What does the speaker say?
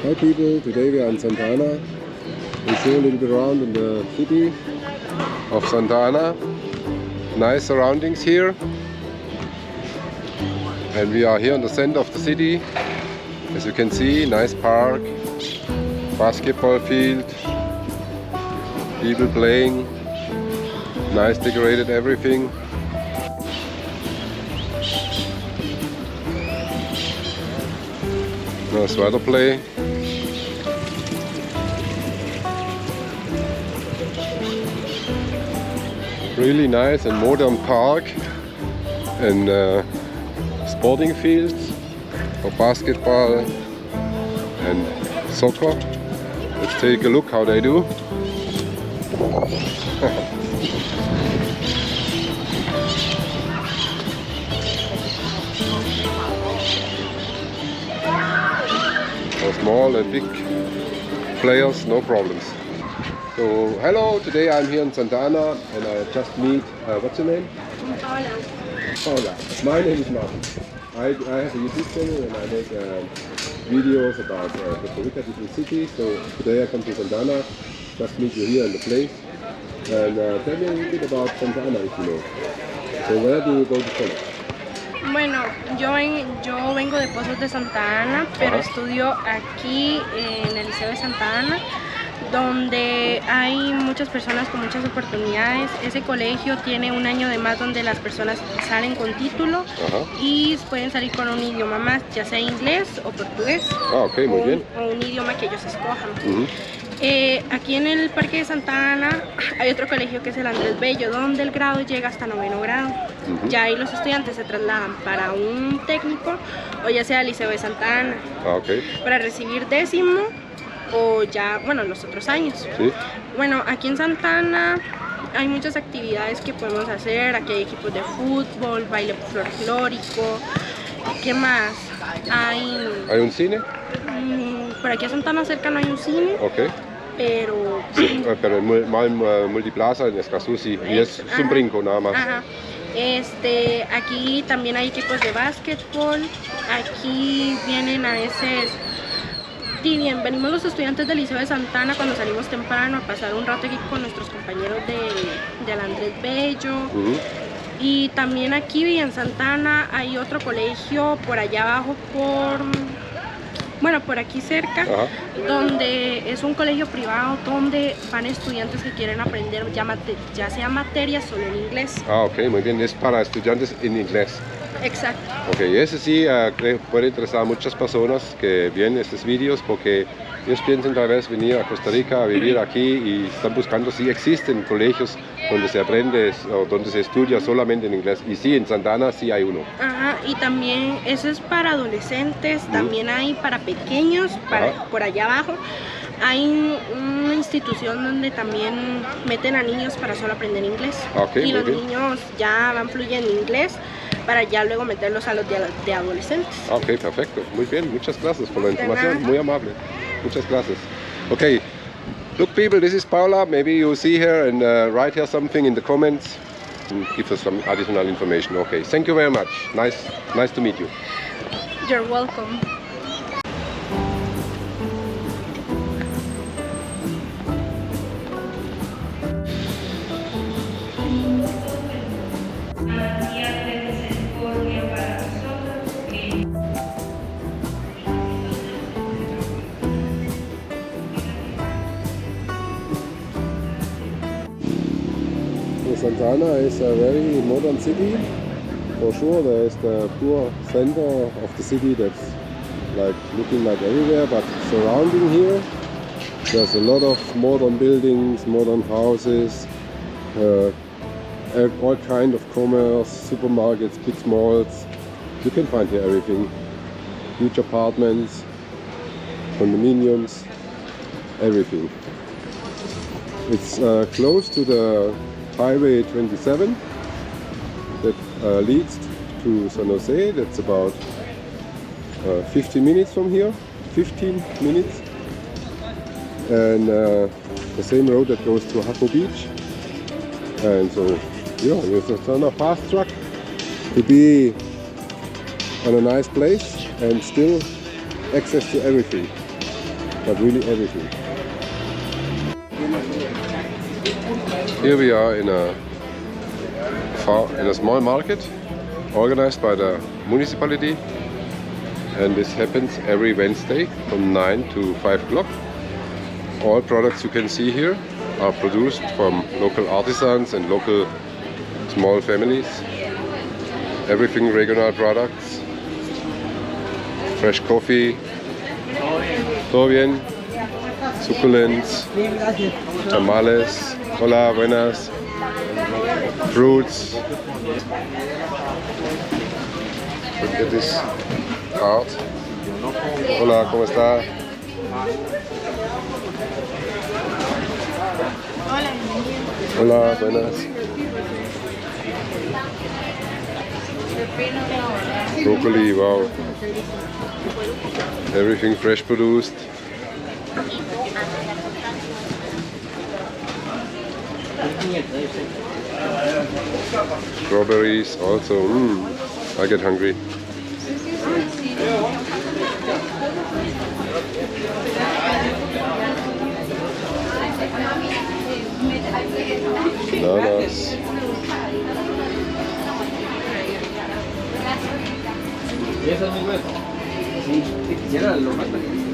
Hi people, today we are in Santa Ana. We show a little bit around in the city of Santa Ana. Nice surroundings here. And we are here in the center of the city. As you can see, nice park, basketball field, people playing, nice decorated everything. Nice weather play. Really nice and modern park and sporting fields for basketball and soccer. Let's take a look how they do. For small and big players, no problems. So hello, today I'm here in Santa Ana and I just meet, what's your name? Paula. My name is Martin. I have a YouTube channel and I make videos about Costa Rica, different cities. So today I come to Santa Ana, just meet you here in the place. And tell me a little bit about Santa Ana if you know. So where do you go to college? Bueno, yo vengo de Pozos de Santa Ana, pero estudio aquí en el Liceo de Santa Ana, donde hay muchas personas con muchas oportunidades. Ese colegio tiene un año de más donde las personas salen con título y pueden salir con un idioma más, ya sea inglés o portugués, Muy bien. O un idioma que ellos escojan. Aquí en el Parque de Santa Ana hay otro colegio que es el Andrés Bello, donde el grado llega hasta 9º grado. Ya ahí los estudiantes se trasladan para un técnico o ya sea el Liceo de Santa Ana para recibir 10º o ya, bueno, los otros años. Bueno, aquí en Santa Ana hay muchas actividades que podemos hacer. Aquí hay equipos de fútbol, baile folclórico. ¿Qué más? ¿Hay un cine? Por aquí a Santa Ana cerca no hay un cine. Pero Pero en Multiplaza, en Escazú sí, y es un brinco nada más. Aquí también hay equipos de básquetbol. Aquí vienen a veces... venimos los estudiantes del Liceo de Santa Ana cuando salimos temprano a pasar un rato aquí con nuestros compañeros del Andrés Bello. Y también aquí en Santa Ana hay otro colegio por allá abajo por aquí cerca, donde es un colegio privado donde van estudiantes que quieren aprender ya sea materias solo en inglés. Muy bien, es para estudiantes en inglés. Exacto. Ese sí puede interesar a muchas personas que ven estos vídeos porque ellos piensan tal vez venir a Costa Rica a vivir aquí y están buscando si existen colegios donde se aprende o donde se estudia solamente en inglés. Y sí, en Santa Ana sí hay uno. Y también eso es para adolescentes, también hay para pequeños, por allá abajo. Hay una institución donde también meten a niños para solo aprender inglés. Y los niños ya van fluyendo en inglés para ya luego meterlos a los de adolescentes. Perfecto. Muy bien. Muchas gracias por la información. Muy amable. Muchas gracias. Look people, this is Paula. Maybe you see her and write her something in the comments and give us some additional information. Thank you very much. Nice to meet you. You're welcome. Santa Ana is a very modern city. For sure, there is the pure center of the city that's like looking like everywhere, but surrounding here, there's a lot of modern buildings, modern houses, all kind of commerce, supermarkets, big malls. You can find here everything. Huge apartments, condominiums, everything. It's close to the Highway 27 that leads to San Jose. That's about 15 minutes from here. 15 minutes. And the same road that goes to Jaco Beach. And so, it's on a fast track to be on a nice place and still access to everything. but really everything. Here we are in a small market organized by the municipality, and this happens every Wednesday from 9 to 5 o'clock. All products you can see here are produced from local artisans and local small families. Everything regional products, fresh coffee, todo bien, succulents, tamales, hola, buenas, fruits. Look at this cart. Hola, ¿cómo está? Hola, buenas. Broccoli, wow. Everything fresh produced. Strawberries also. I get hungry. Bananas. ¿Y esa es mi hueso? Sí, si quisiera lo matan.